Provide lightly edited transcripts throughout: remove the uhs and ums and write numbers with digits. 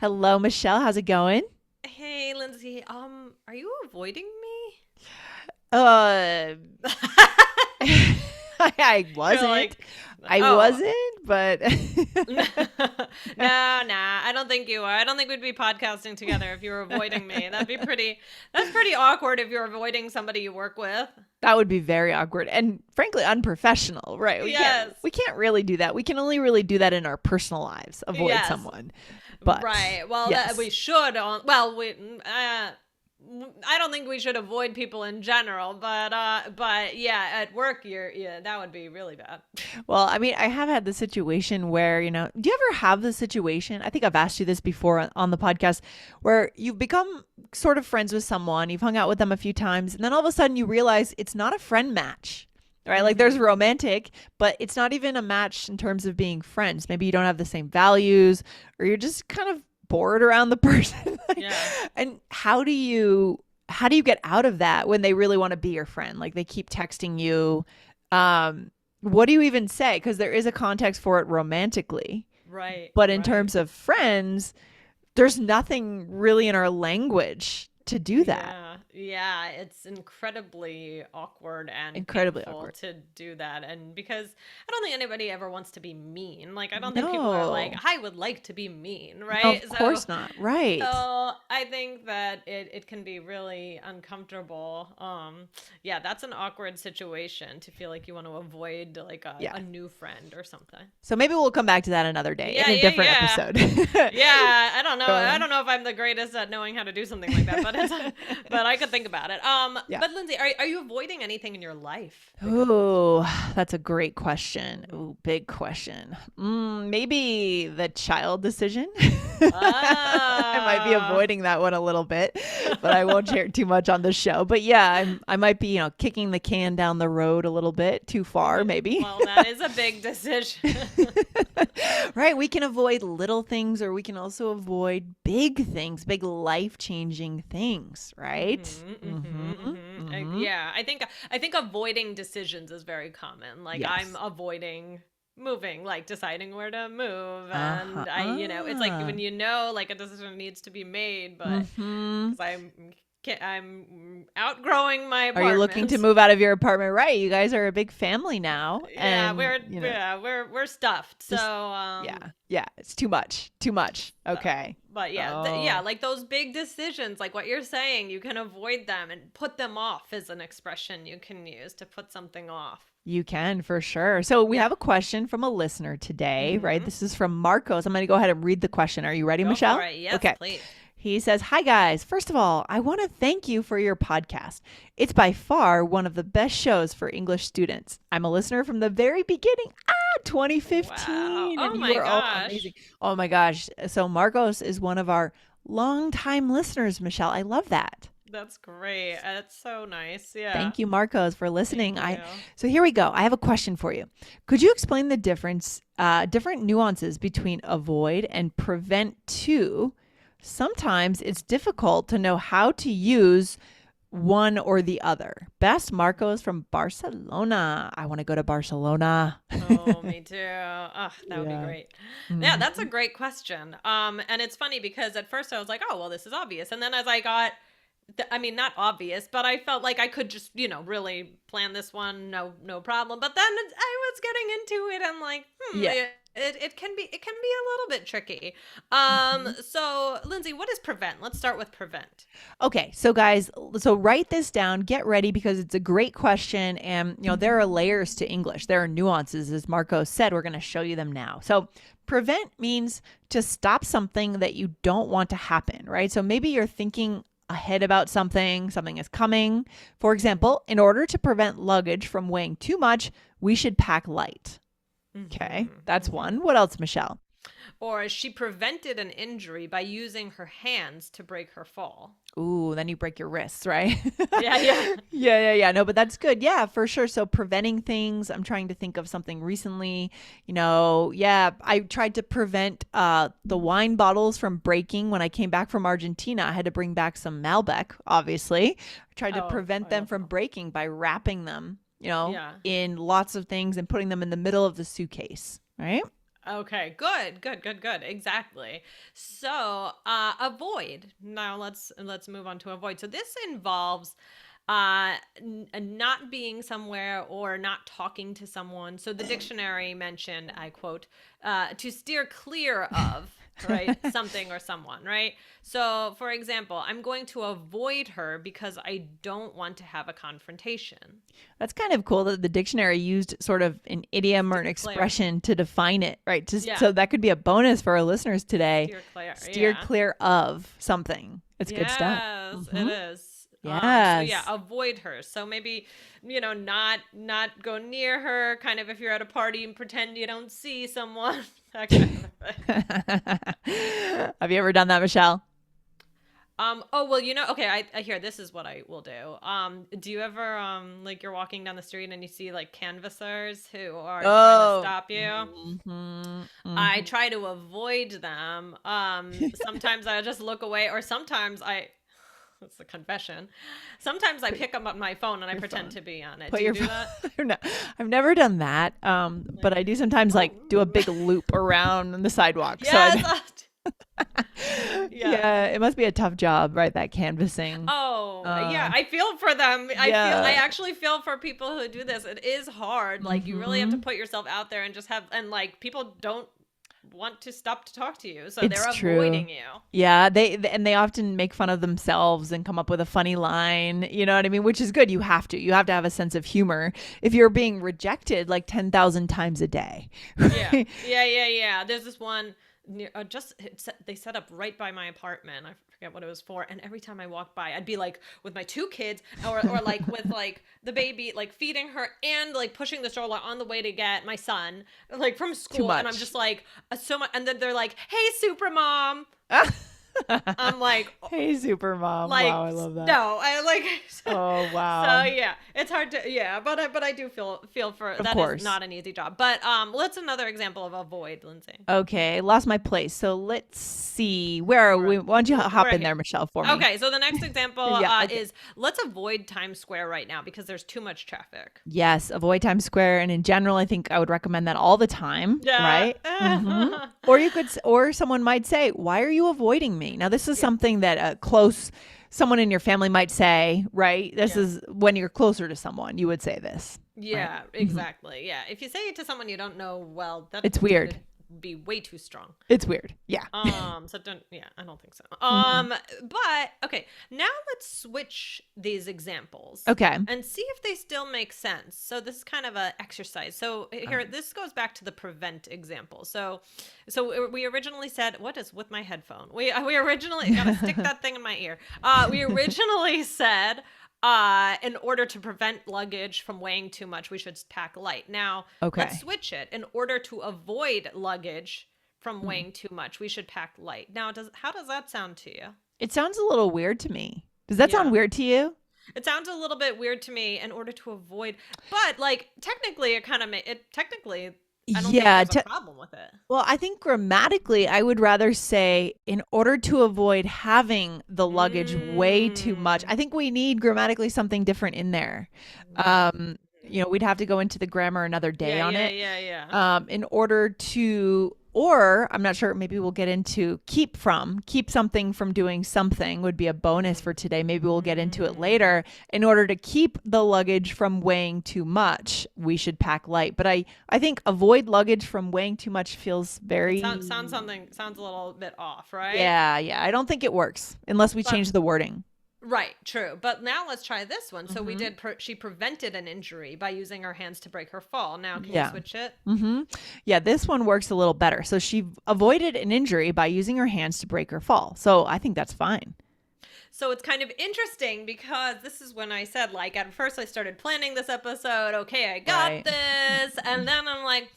Hello, Michelle. How's it going? Hey, Lindsay. Are you avoiding Uh, me? I You're wasn't. like, I oh, wasn't, but no, nah. I don't think you are. I don't think we'd be podcasting together if you were avoiding me. That's pretty awkward if you're avoiding somebody you work with. that would be very awkward and frankly unprofessional, right? We can't Yes. we can't really do that. We can only really do that in our personal lives, avoid Yes. someone. But Right. Well, we yes. should. I don't think we should avoid people in general, but yeah, at work, yeah, that would be really bad. Well, I mean, I have had the situation where, do you ever have the situation? I think I've asked you this before on the podcast where you've become sort of friends with someone, you've hung out with them a few times, and then all of a sudden you realize it's not a friend match, right? Like there's Hmm. romantic, but it's not even a match in terms of being friends. Maybe you don't have the same values or you're just kind of bored around the person. Yeah. And how do you get out of that when they really want to be your friend? Like they keep texting you. What do you even say? Because there is a context for it romantically. Right. But in Right. terms of friends, there's nothing really in our language to do that. Yeah, yeah, it's incredibly awkward and Incredibly painful awkward. to do that. And because I don't think anybody ever wants to be mean. Like, I don't think people are like, No, I would like to be mean, no, right? of So, course not. Right. so I think that it can be really uncomfortable. Yeah, that's an awkward situation to feel like you want to avoid like Yeah. a new friend or something. So maybe we'll come back to that another day in Yeah, a yeah, different yeah. episode. Yeah, I don't know. I So, don't know if I'm the greatest at knowing how to do something like that, but but I could think about it. yeah. But Lindsay, are you avoiding anything in your life because of this? Ooh, that's a great question. Mhm. Ooh, big question. Maybe the child decision. I might be Ah. avoiding that one a little bit, but I won't share too much on the show. But yeah, I might be, kicking the can down the road a little bit too far, maybe. Well, that is a big decision. Right? We can avoid little things or we can also avoid big things, big life-changing things, right? Mm-hmm. Yeah, I think avoiding decisions is very common. Like I'm Yes. avoiding moving, like deciding where to move, Uh-huh. and it's like when like a decision needs to be made, but Mm-hmm. because I'm outgrowing my Are you looking to apartment. move out of your apartment? Right. You guys are a big family now. Yeah, And, we're stuffed. So just, yeah, it's too much. Too much. so, Okay. but yeah, yeah, Oh, like those big decisions, like what you're saying, you can avoid them and put them off is an expression you can use to put something off. you can for sure. So we Yeah. have a question from a listener today, right? Hmm. This is from Marcos. I'm going to go ahead and read the question. Are you ready, Go for Michelle? it. Yes, Okay. please. He says, "Hi, guys. First of all, I want to thank you for your podcast. It's by far one of the best shows for English students. I'm a listener from the very beginning, Wow. 2015, Oh and you my are all amazing." gosh. Oh my gosh. So Marcos is one of our longtime listeners, Michelle. I love that. That's great. That's so nice. Yeah. Thank you, Marcos, for Thank listening. you. So here we go. I have a question for you. Could you explain the different nuances between avoid and prevent to? Sometimes it's difficult to know how to use one or the other. Best Marcos from Barcelona. I want to go to Barcelona. Oh, me too. Oh, that would be Yeah. great. Yeah, that's a Mhm. great question. And it's funny because at first I was like, oh, well, this is obvious. And then as I got, I mean, not obvious, but I felt like I could just, really plan this one, no problem. But then I was getting into it. I'm like, Yeah. it can be a little bit tricky. Mhm. So Lindsay, what is prevent? Let's start with prevent. Okay, so guys, so write this down, get ready because it's a great question. And, there are layers to English, there are nuances, as Marco said. We're going to show you them now. So, prevent means to stop something that you don't want to happen, right? So, maybe you're thinking ahead about something is coming. For example, in order to prevent luggage from weighing too much, we should pack light. Okay, Hmm. that's one. What else, Michelle? Or she prevented an injury by using her hands to break her fall. Ooh, then you break your wrists, right? Yeah, yeah. Yeah. No, but that's good. Yeah, for sure. So preventing things. I'm trying to think of something recently. Yeah, I tried to prevent the wine bottles from breaking when I came back from Argentina. I had to bring back some Malbec, obviously. I tried to Oh, prevent them from wonderful. breaking by wrapping them, Yeah. in lots of things and putting them in the middle of the suitcase, right? Okay, good. Exactly. So, avoid. Now let's move on to avoid. So this involves not being somewhere or not talking to someone. So the dictionary mentioned, I quote, to steer clear of, right, something or someone, right? So, for example, I'm going to avoid her because I don't want to have a confrontation. That's kind of cool that the dictionary used sort of an idiom or an Clear. expression to define it, right? Just Yeah. so that could be a bonus for our listeners today. Steer clear. Steer Yeah. clear of something. It's good stuff. Yes, it Hmm. is. So yeah, Yes. avoid her. So maybe, not go near her, kind of if you're at a party and pretend you don't see someone. That kind of thing. Have you ever done that, Michelle? Oh well, okay, I hear this is what I will do. Do you ever like you're walking down the street and you see like canvassers who are trying to Oh. stop you? Hmm. I try to avoid them. Sometimes I just look away, or sometimes I it's a confession. Sometimes I pick up my phone and I Your pretend phone. to be on it. Put Do you your do that? phone. No, I've never done that. But I do sometimes like do a big loop around the sidewalk. So Yes. Yeah. yeah, it must be a tough job, right? That canvassing. Oh, yeah. Uh, I feel for them. I yeah. actually feel for people who do this. It is hard. Like you really have to Hmm. put yourself out there and just and like people don't want to stop to talk to you. So It's they're true. avoiding you. Yeah, they often make fun of themselves and come up with a funny line, you know what I mean? Which is good. You have to. You have to have a sense of humor if you're being rejected like 10,000 times a day. Yeah. Right? Yeah. There's this one near, they set up right by my apartment. I forget what it was for. And every time I walked by, I'd be like with my two kids or like with like the baby, like feeding her and like pushing the stroller on the way to get my son like from school. And I'm much. just like so much. And then they're like, "Hey, super mom." I'm like, Hey, super mom. like Wow, I love that. no, I like Oh, so wow. yeah, it's hard to but I do feel for Of that is course. not an easy job. But let's another example of avoid, Lindsay. Okay, lost my place. So let's see. Where are we? Why don't you hop We're in here. there, Michelle, for me? Okay, so the next example Yeah, okay. is let's avoid Times Square right now because there's too much traffic. Yes, avoid Times Square, and in general, I think I would recommend that all the time, Yeah. right? Or you could, or someone might say, "Why are you avoiding me?" Now, this is something that a close someone in your family might say, right? This Yeah. is when you're closer to someone, you would say this. Yeah, exactly. Yeah. If you say it to someone you don't know, well, that It's weird. would be way too strong. It's weird. Yeah. So don't, yeah, I don't think so. Mhm. But okay, now let's switch these examples Okay. and see if they still make sense. So this is kind of a exercise. So here, this goes back to the prevent example. So we originally said, what is with my headphone? We originally gotta stick that thing in my ear. We originally said, in order to prevent luggage from weighing too much, we should pack light. Now, Okay. let's switch it. In order to avoid luggage from weighing too much, we should pack light. Now, how does that sound to you? It sounds a little weird to me. Does that sound Yeah. weird to you? It sounds a little bit weird to me. In order to avoid, but like technically, it kind of technically. I don't Yeah. think there's a problem with it. Well, I think grammatically, I would rather say in order to avoid having the luggage way too much. I think we need grammatically something different in there. We'd have to go into the grammar another day on it. Yeah. In order to, or I'm not sure, maybe we'll get into keep something from doing something would be a bonus for today. Maybe we'll get into it later. In order to keep the luggage from weighing too much, we should pack light. But I think avoid luggage from weighing too much feels very, Sounds a little bit off, right? yeah. I don't think it works unless we But- change the wording. Right, true. But now let's try this one. So we did, she prevented an injury by using her hands to break her fall. Now, can you switch it? Yeah, this one works a little better. So she avoided an injury by using her hands to break her fall. So I think that's fine. So it's kind of interesting because this is when I said, like, at first I started planning this episode. Okay, I got Right. this. And then I'm like,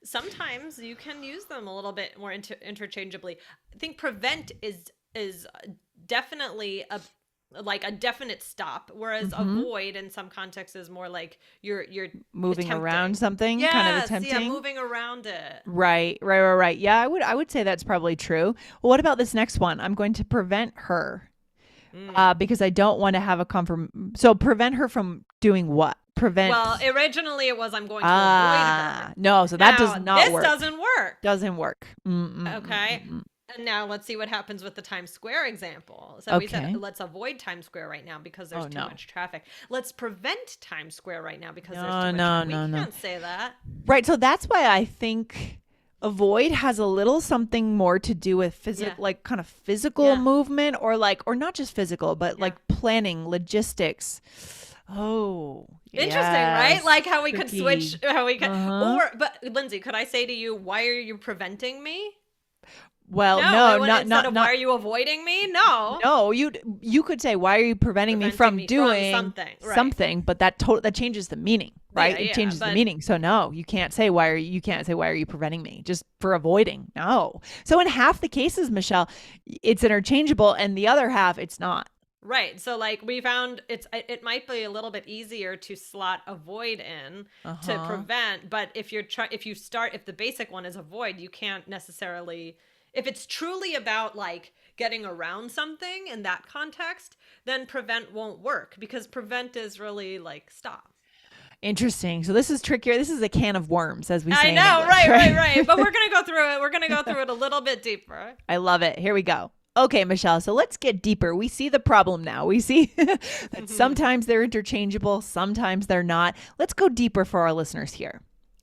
sometimes you can use them a little bit more interchangeably. I think prevent is definitely a definite stop, whereas avoid in some contexts is more like you're Moving attempting. around something, Yes, kind of attempting. yeah, moving around it. Right. Yeah, I would say that's probably true. Well, what about this next one? I'm going to prevent her because I don't want to have a so prevent her from doing what? Prevent. Well, originally it was I'm going to avoid her. No, so that does Now, not this work. doesn't work. Doesn't work. Okay. And now let's see what happens with the Times Square example. So we Okay. said let's avoid Times Square right now because there's too much traffic. Let's prevent Times Square right now because there's too much traffic. We can't say that. Right. So that's why I think avoid has a little something more to do with physical, like kind of physical movement, or not just physical, but like planning, logistics. Oh, interesting, right? Like how we tricky. could switch, how we could, but Lindsay, could I say to you, why are you preventing me? Well, not why are you avoiding me? No, you could say, why are you preventing me from doing something? But that changes the meaning, right? It changes the meaning. So no, you can't say why are you preventing me just for avoiding? No. So in half the cases, Michelle, it's interchangeable, and the other half, it's not. Right. So like we found it might be a little bit easier to slot avoid in to prevent, but if the basic one is avoid, you can't necessarily, if it's truly about like getting around something in that context, then prevent won't work because prevent is really like stop. Interesting. So this is trickier. This is a can of worms, as we say. I know, right. But we're going to go through it. We're going to go through it a little bit deeper. I love it. Here we go. Okay, Michelle, so let's get deeper. We see the problem now. We see that sometimes they're interchangeable, sometimes they're not. Let's go deeper for our listeners here.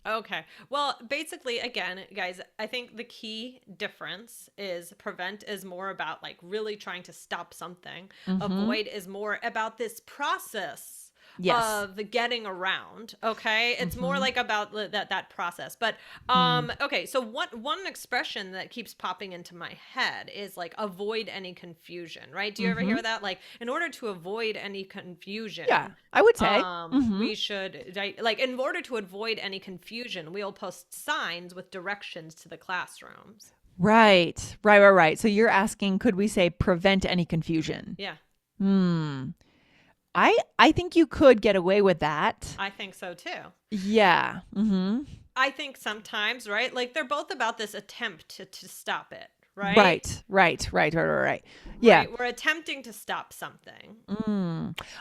Okay. Well, basically, again, guys, I think the key difference is prevent is more about like really trying to stop something. Avoid is more about this process of getting around. Okay. It's more like about that process. But okay. So one expression that keeps popping into my head is like avoid any confusion, right? Do you ever hear that? Like in order to avoid any confusion. Yeah, I would say we should, like in order to avoid any confusion, we'll post signs with directions to the classrooms. Right. So you're asking, could we say prevent any confusion? Yeah. I think you could get away with that. I think so too. Yeah. I think sometimes, right? Like they're both about this attempt to stop it, right? Right. Yeah. Right? We're attempting to stop something.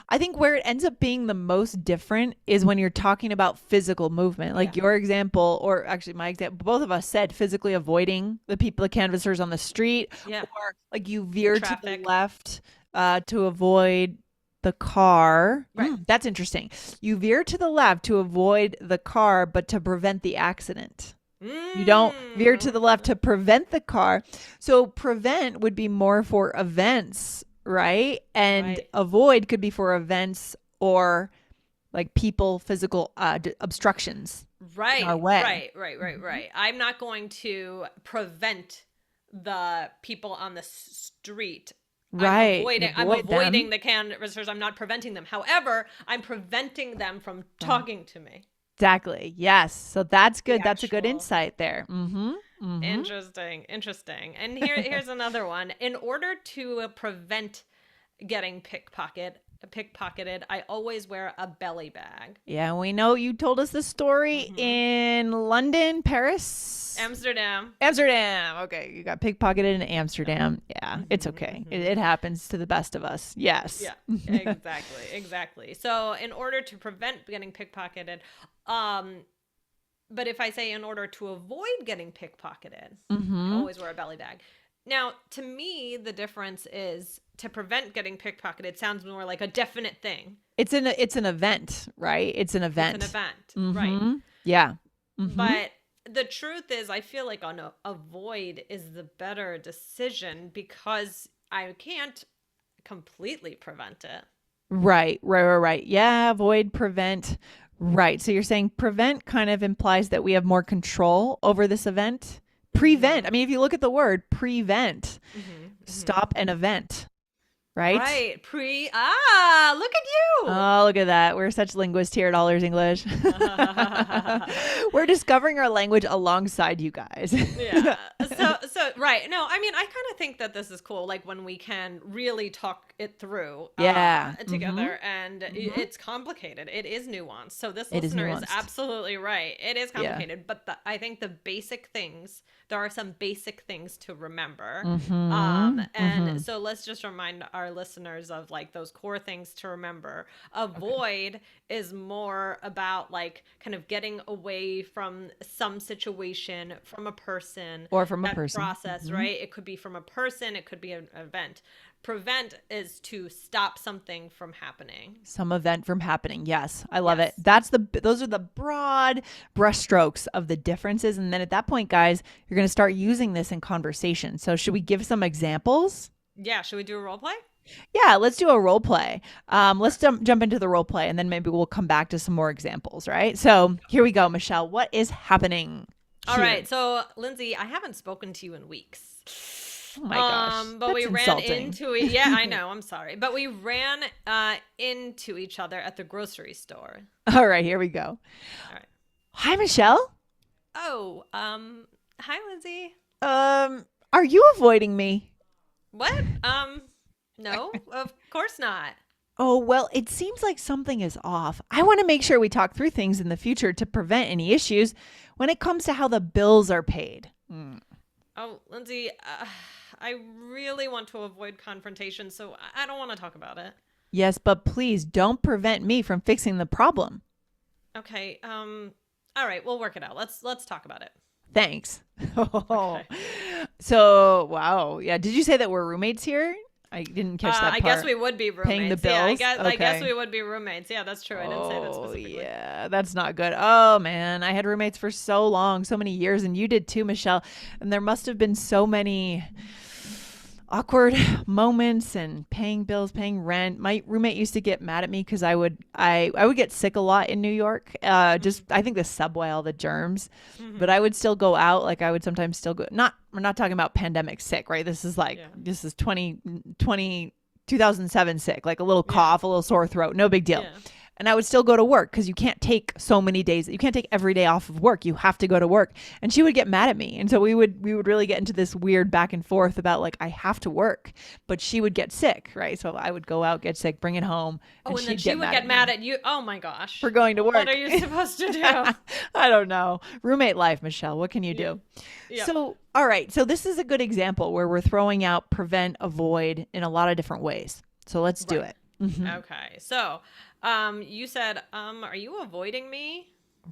I think where it ends up being the most different is when you're talking about physical movement. Like your example, or actually my example, both of us said physically avoiding the canvassers on the street. Yeah. Or like you veer to the left to avoid the car. Right. That's interesting. You veer to the left to avoid the car, but to prevent the accident. You don't veer to the left to prevent the car. So prevent would be more for events, right? And avoid could be for events or like people, physical obstructions. Right. In our way. Right. I'm not going to prevent the people on the street. Right. I'm avoiding the canvassers. I'm not preventing them. However, I'm preventing them from talking to me. Exactly. Yes. So that's good. That's a good insight there. Interesting. And here's another one. In order to prevent getting pickpocketed, I always wear a belly bag. Yeah, we know you told us this story in London, Paris, Amsterdam. Okay, you got pickpocketed in Amsterdam. Yeah, it's okay. It happens to the best of us. Yes. Yeah, exactly. So in order to prevent getting pickpocketed, but if I say in order to avoid getting pickpocketed, I always wear a belly bag. Now, to me, the difference is to prevent getting pickpocketed sounds more like a definite thing. It's an event, right? It's an event. Right? Yeah. But the truth is, I feel like on avoid is the better decision because I can't completely prevent it. Right. Yeah, avoid, prevent. Right. So you're saying prevent kind of implies that we have more control over this event. Prevent. I mean, if you look at the word prevent, stop an event, right? Right. Look at you. Oh, look at that. We're such linguists here at All Ears English. We're discovering our language alongside you guys. Yeah. So right. No, I mean, I kind of think that this is cool. Like when we can really talk it through together and it's complicated. It is nuanced. So this listener is absolutely right. It is complicated, but I think the basic things, there are some basic things to remember. And so let's just remind our our listeners of like those core things to remember. Avoid is more about like kind of getting away from some situation, from a person, Or from a that person. process, right? It could be from a person, it could be an event. Prevent is to stop something from happening. Some event from happening. Yes, I love it. Yes. Those are the broad brushstrokes of the differences. And then at that point, guys, you're going to start using this in conversation. So should we give some examples? Yeah, should we do a role play? Yeah, let's do a role play. Let's jump into the role play, and then maybe we'll come back to some more examples, right? So here we go, Michelle. What is happening All here? right. So, Lindsay, I haven't spoken to you in weeks. Oh my gosh. But That's we ran insulting. into it. Yeah, I know. I'm sorry. But we ran into each other at the grocery store. All right, here we go. All right. Hi, Michelle. Oh, hi, Lindsay. Are you avoiding me? What? No, of course not. Oh, well, it seems like something is off. I want to make sure we talk through things in the future to prevent any issues when it comes to how the bills are paid. Oh, Lindsay, I really want to avoid confrontation, so I don't want to talk about it. Yes, but please don't prevent me from fixing the problem. Okay. All right, we'll work it out. Let's talk about it. Thanks. Okay. So, wow. Yeah. Did you say that we're roommates here? I didn't catch that part. I guess we would be roommates. Paying the Yeah, bills? I guess Okay. we would be roommates. Yeah, that's true. I didn't say that Oh, specifically. yeah. That's not good. Oh, man. I had roommates for so long, so many years, and you did too, Michelle. And there must have been so many awkward moments and paying bills, paying rent. My roommate used to get mad at me because I would get sick a lot in New York. Just I think the subway, all the germs. But I would still go out. Like I would sometimes still go. We're not talking about pandemic sick, right? This is like this is 2007 sick, like a little cough, a little sore throat, no big deal. Yeah. And I would still go to work because you can't take so many days. You can't take every day off of work. You have to go to work. And she would get mad at me. And so we would really get into this weird back and forth about like, I have to work, but she would get sick. Right. So I would go out, get sick, bring it home. Oh, and then she would get mad at you. Oh my gosh. For going to work. What are you supposed to do? I don't know. Roommate life, Michelle. What can you do? Yeah. So, all right. So this is a good example where we're throwing out prevent, avoid in a lot of different ways. So let's do it. Okay. So, you said, are you avoiding me?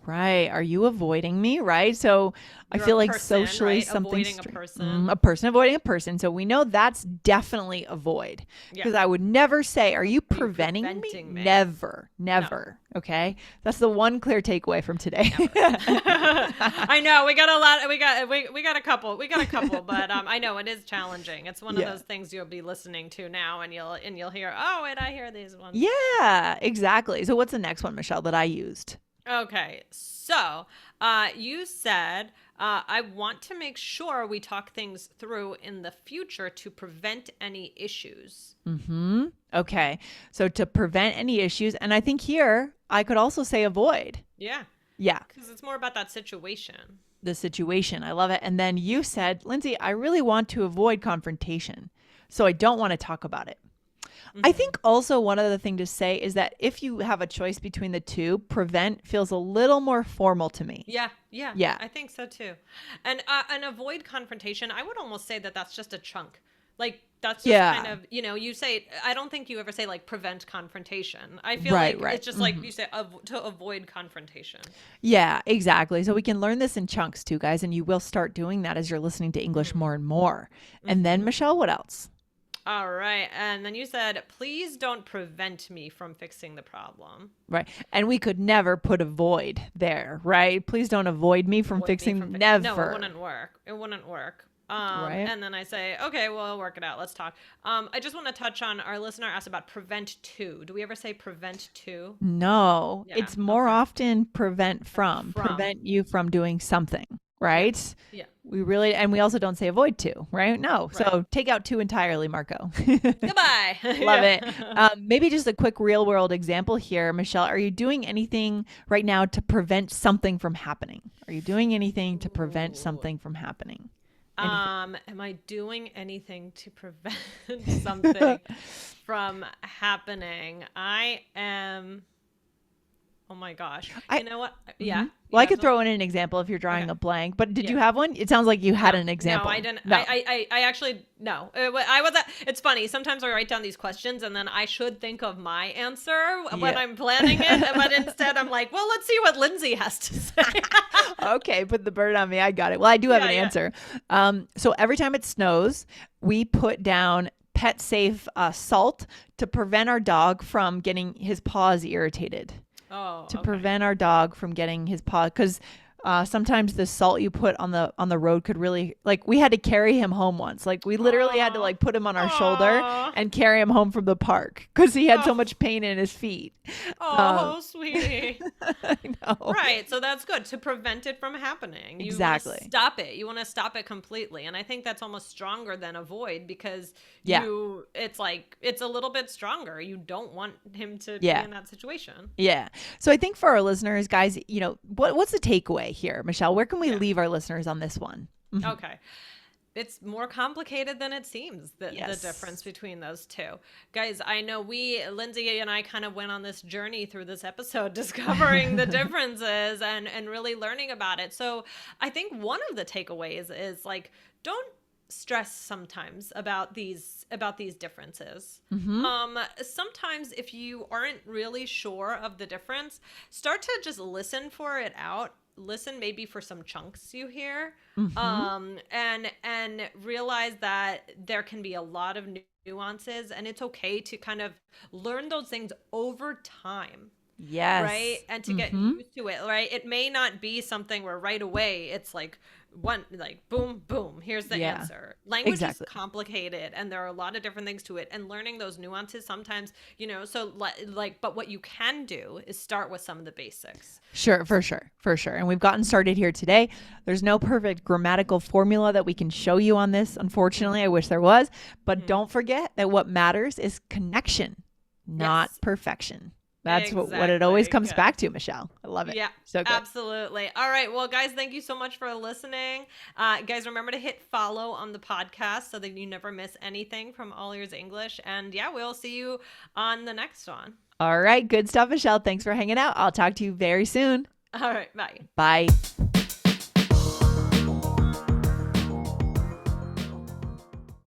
Right. Are you avoiding me? Right. So I You're feel a like person, socially right? something Avoiding a person. a person avoiding a person. So we know that's definitely avoid because I would never say, are you preventing me? Never. Never. No. Okay. That's the one clear takeaway from today. I know we got a lot. We got a couple, but I know it is challenging. It's one of those things you'll be listening to now and you'll hear, oh, wait, I hear these ones. Yeah, exactly. So what's the next one, Michelle, that I used? Okay, so you said, I want to make sure we talk things through in the future to prevent any issues. Okay, so to prevent any issues. And I think here I could also say avoid. Yeah. Yeah. Because it's more about that situation. The situation. I love it. And then you said, Lindsay, I really want to avoid confrontation. So I don't want to talk about it. I think also one other thing to say is that if you have a choice between the two, prevent feels a little more formal to me. Yeah. I think so too. And avoid confrontation, I would almost say that that's just a chunk. Like that's just kind of, you say, I don't think you ever say like prevent confrontation. I feel it's just like you say to avoid confrontation. Yeah, exactly. So we can learn this in chunks too, guys. And you will start doing that as you're listening to English more and more. And then Michelle, what else? All right. And then you said, please don't prevent me from fixing the problem. Right. And we could never put avoid there, right? Please don't avoid me from fixing. Never. No, it wouldn't work. It wouldn't work. Right. And then I say, okay, well, work it out. Let's talk. I just want to touch on our listener asked about prevent to. Do we ever say prevent to? No, it's more often prevent from. Prevent you from doing something. Right? Yeah. We also don't say avoid to, right? No. Right. So take out to entirely, Marco. Goodbye. Love it. Maybe just a quick real world example here. Michelle, are you doing anything right now to prevent something from happening? Are you doing anything to prevent something from happening? Am I doing anything to prevent something from happening? I am Oh my gosh. I You know what? Yeah. Well, You I have could something? throw in an example if you're drawing Okay. a blank, but did Yeah. you have one? It sounds like you had No, an no, example. I didn't. No. I actually no. I was. It's funny. Sometimes I write down these questions and then I should think of my answer when Yeah. I'm planning it, but instead I'm like, well, let's see what Lindsay has to say. Okay, put the burden on me. I got it. Well, I do have Yeah, an yeah. answer. So every time it snows, we put down pet safe salt to prevent our dog from getting his paws irritated. Oh, To okay. prevent our dog from getting his paw, because sometimes the salt you put on the road could really, like, we had to carry him home once. Like, we literally had to Aw. like put him on our shoulder Aw. and carry him home from the park because he had so Oh, much pain in his feet. Um, oh, sweetie. I know. Right. So that's good to prevent it from happening. You want to Exactly. stop it. You want to stop it completely. And I think that's almost stronger than avoid because Yeah. it's like, it's a little bit stronger. You don't want him to be Yeah. in that situation. Yeah. So I think for our listeners, guys, what's the takeaway here, Michelle? Where can we Yeah. leave our listeners on this one? Mhm. Okay. It's more complicated than it seems, the Yes. difference between those two. Guys, I know Lindsay and I kind of went on this journey through this episode, discovering the differences and really learning about it. So I think one of the takeaways is like, don't stress sometimes about these differences. Sometimes if you aren't really sure of the difference, start to just listen for it out. Listen maybe for some chunks you hear, and realize that there can be a lot of nuances, and it's okay to kind of learn those things over time. Yes. Right. And to get used to it, right? It may not be something where right away it's like boom, boom, here's the Yeah. answer. Language Exactly. is complicated and there are a lot of different things to it, and learning those nuances sometimes, so but what you can do is start with some of the basics. Sure, for sure, for sure. And we've gotten started here today. There's no perfect grammatical formula that we can show you on this. Unfortunately, I wish there was. But don't forget that what matters is connection, not Yes. perfection. That's what it always Exactly. comes Good. back to, Michelle. I love it. Yeah, So good. absolutely. All right. Well, guys, thank you so much for listening. Guys, remember to hit follow on the podcast so that you never miss anything from All Ears English. And yeah, we'll see you on the next one. All right. Good stuff, Michelle. Thanks for hanging out. I'll talk to you very soon. All right. Bye. Bye.